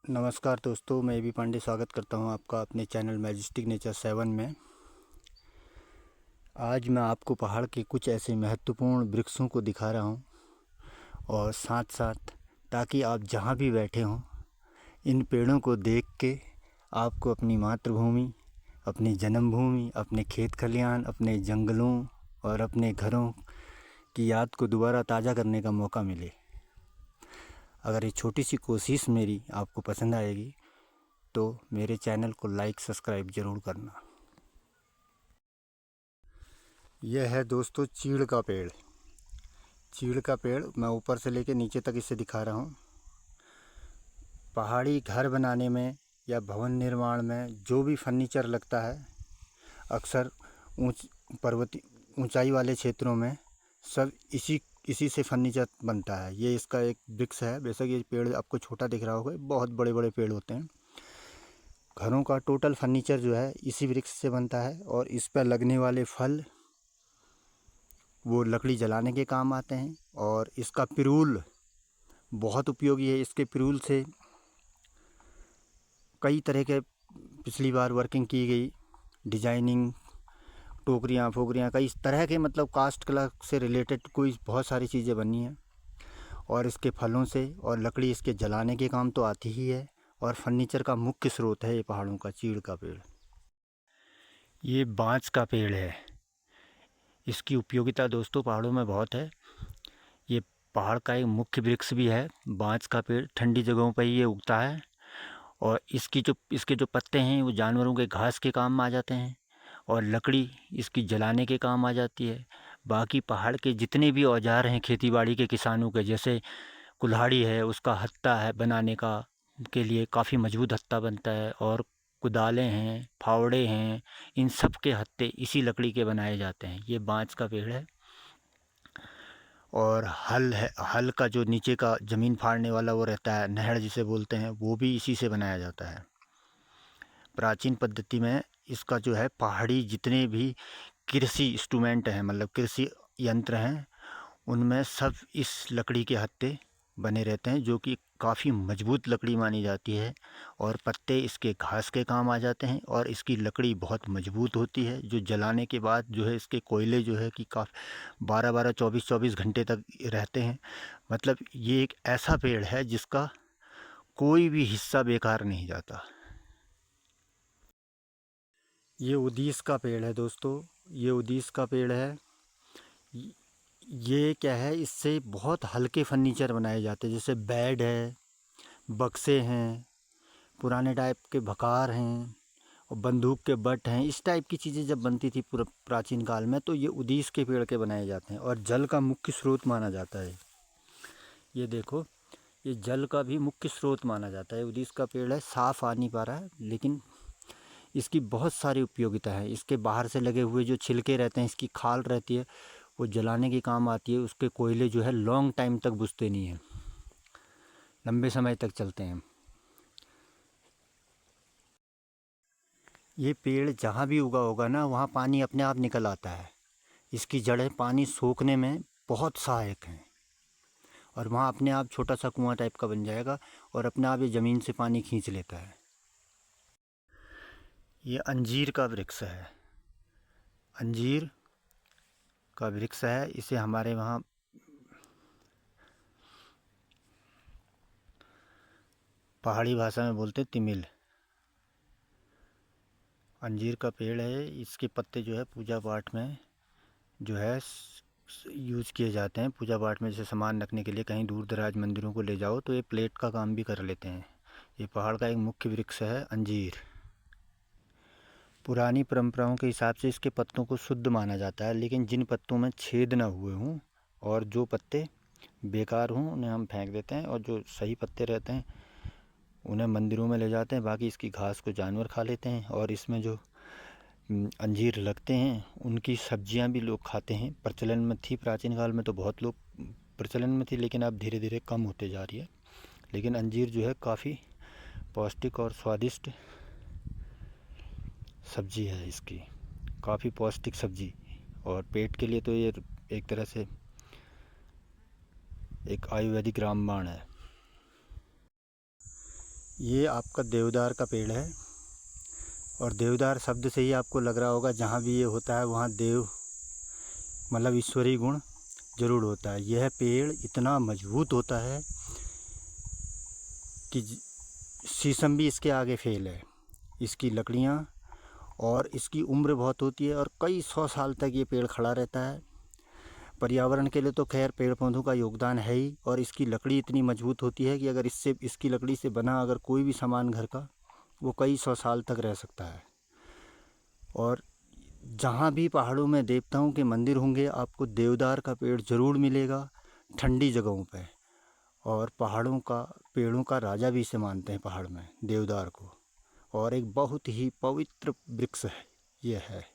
नमस्कार दोस्तों, मैं भी पांडे स्वागत करता हूं आपका अपने चैनल मैजेस्टिक नेचर 7 में। आज मैं आपको पहाड़ के कुछ ऐसे महत्वपूर्ण वृक्षों को दिखा रहा हूं और साथ साथ ताकि आप जहां भी बैठे हों इन पेड़ों को देख के आपको अपनी मातृभूमि, अपनी जन्मभूमि, अपने खेत खलिहान, अपने जंगलों और अपने घरों की याद को दोबारा ताज़ा करने का मौका मिले। अगर ये छोटी सी कोशिश मेरी आपको पसंद आएगी तो मेरे चैनल को लाइक सब्सक्राइब ज़रूर करना। यह है दोस्तों चीड़ का पेड़। चीड़ का पेड़ मैं ऊपर से लेके नीचे तक इसे दिखा रहा हूँ। पहाड़ी घर बनाने में या भवन निर्माण में जो भी फर्नीचर लगता है, अक्सर पर्वतीय ऊंचाई वाले क्षेत्रों में सब इसी से फर्नीचर बनता है। ये इसका एक वृक्ष है। बेशक ये पेड़ आपको छोटा दिख रहा होगा, बहुत बड़े बड़े पेड़ होते हैं। घरों का टोटल फर्नीचर जो है इसी वृक्ष से बनता है और इस पर लगने वाले फल वो लकड़ी जलाने के काम आते हैं। और इसका पिरूल बहुत उपयोगी है। इसके पिरूल से कई तरह के पिछली बार वर्किंग की गई डिजाइनिंग, टोकरियाँ फोकरियाँ, कई तरह के मतलब कास्ट कला से रिलेटेड कोई बहुत सारी चीज़ें बनी हैं। और इसके फलों से और लकड़ी इसके जलाने के काम तो आती ही है और फर्नीचर का मुख्य स्रोत है ये पहाड़ों का चीड़ का पेड़। ये बांस का पेड़ है। इसकी उपयोगिता दोस्तों पहाड़ों में बहुत है। ये पहाड़ का एक मुख्य वृक्ष भी है। बांस का पेड़ ठंडी जगहों पर ही ये उगता है और इसके जो पत्ते हैं वो जानवरों के घास के काम में आ जाते हैं और लकड़ी इसकी जलाने के काम आ जाती है। बाकी पहाड़ के जितने भी औजार हैं खेतीबाड़ी के किसानों के, जैसे कुल्हाड़ी है, उसका हत्था है बनाने का के लिए काफ़ी मजबूत हत्था बनता है। और कुदालें हैं, फावड़े हैं, इन सब के हत्थे इसी लकड़ी के बनाए जाते हैं। ये बांस का पेड़ है। और हल है, हल का जो नीचे का ज़मीन फाड़ने वाला वो रहता है, नहड़ जिसे बोलते हैं, वो भी इसी से बनाया जाता है। प्राचीन पद्धति में इसका जो है पहाड़ी जितने भी कृषि इंस्ट्रूमेंट हैं, मतलब कृषि यंत्र हैं, उनमें सब इस लकड़ी के हत्थे बने रहते हैं, जो कि काफ़ी मजबूत लकड़ी मानी जाती है। और पत्ते इसके घास के काम आ जाते हैं और इसकी लकड़ी बहुत मजबूत होती है, जो जलाने के बाद जो है इसके कोयले जो है कि काफ़ी 12-12, 24-24 घंटे तक रहते हैं। मतलब ये एक ऐसा पेड़ है जिसका कोई भी हिस्सा बेकार नहीं जाता। ये उदीस का पेड़ है दोस्तों। ये उदीस का पेड़ है। ये क्या है, इससे बहुत हल्के फर्नीचर बनाए जाते हैं, जैसे बेड है, बक्से हैं, पुराने टाइप के भकार हैं और बंदूक के बट हैं। इस टाइप की चीज़ें जब बनती थी पूरा प्राचीन काल में, तो ये उदीस के पेड़ के बनाए जाते हैं और जल का मुख्य स्रोत माना जाता है। ये देखो, ये जल का भी मुख्य स्रोत माना जाता है। उदीस का पेड़ है, साफ आ नहीं पा रहा है, लेकिन इसकी बहुत सारी उपयोगिता है। इसके बाहर से लगे हुए जो छिलके रहते हैं, इसकी खाल रहती है, वो जलाने के काम आती है। उसके कोयले जो है लॉन्ग टाइम तक बुझते नहीं हैं, लंबे समय तक चलते हैं। ये पेड़ जहाँ भी उगा होगा ना, वहाँ पानी अपने आप निकल आता है। इसकी जड़ें पानी सोखने में बहुत सहायक हैं और वहाँ अपने आप छोटा सा कुआं टाइप का बन जाएगा और अपने आप ये ज़मीन से पानी खींच लेता है। ये अंजीर का वृक्ष है। अंजीर का वृक्ष है। इसे हमारे वहाँ पहाड़ी भाषा में बोलते हैं तिमिल। अंजीर का पेड़ है। इसके पत्ते जो है पूजा पाठ में जो है यूज़ किए जाते हैं। पूजा पाठ में जैसे सामान रखने के लिए कहीं दूर दराज मंदिरों को ले जाओ तो ये प्लेट का काम भी कर लेते हैं। ये पहाड़ का एक मुख्य वृक्ष है अंजीर। पुरानी परंपराओं के हिसाब से इसके पत्तों को शुद्ध माना जाता है, लेकिन जिन पत्तों में छेद न हुए हों और जो पत्ते बेकार हों उन्हें हम फेंक देते हैं और जो सही पत्ते रहते हैं उन्हें मंदिरों में ले जाते हैं। बाकी इसकी घास को जानवर खा लेते हैं और इसमें जो अंजीर लगते हैं उनकी सब्जियां भी लोग खाते हैं। प्रचलन में थी प्राचीन काल में, तो बहुत लोग प्रचलन में थी, लेकिन अब धीरे धीरे कम होते जा रही है। लेकिन अंजीर जो है काफ़ी पौष्टिक और स्वादिष्ट सब्जी है। इसकी काफ़ी पौष्टिक सब्जी और पेट के लिए तो ये एक तरह से एक आयुर्वेदिक रामबाण है। ये आपका देवदार का पेड़ है और देवदार शब्द से ही आपको लग रहा होगा जहाँ भी ये होता है वहाँ देव मतलब ईश्वरीय गुण ज़रूर होता है। यह पेड़ इतना मजबूत होता है कि शीशम भी इसके आगे फेल है। इसकी लकड़ियाँ और इसकी उम्र बहुत होती है और कई 100 साल तक ये पेड़ खड़ा रहता है। पर्यावरण के लिए तो खैर पेड़ पौधों का योगदान है ही, और इसकी लकड़ी इतनी मजबूत होती है कि अगर इसकी लकड़ी से बना अगर कोई भी सामान घर का, वो कई 100 साल तक रह सकता है। और जहाँ भी पहाड़ों में देवताओं के मंदिर होंगे आपको देवदार का पेड़ ज़रूर मिलेगा ठंडी जगहों पे। और पहाड़ों का पेड़ों का राजा भी इसे मानते हैं पहाड़ में देवदार को, और एक बहुत ही पवित्र वृक्ष है ये है।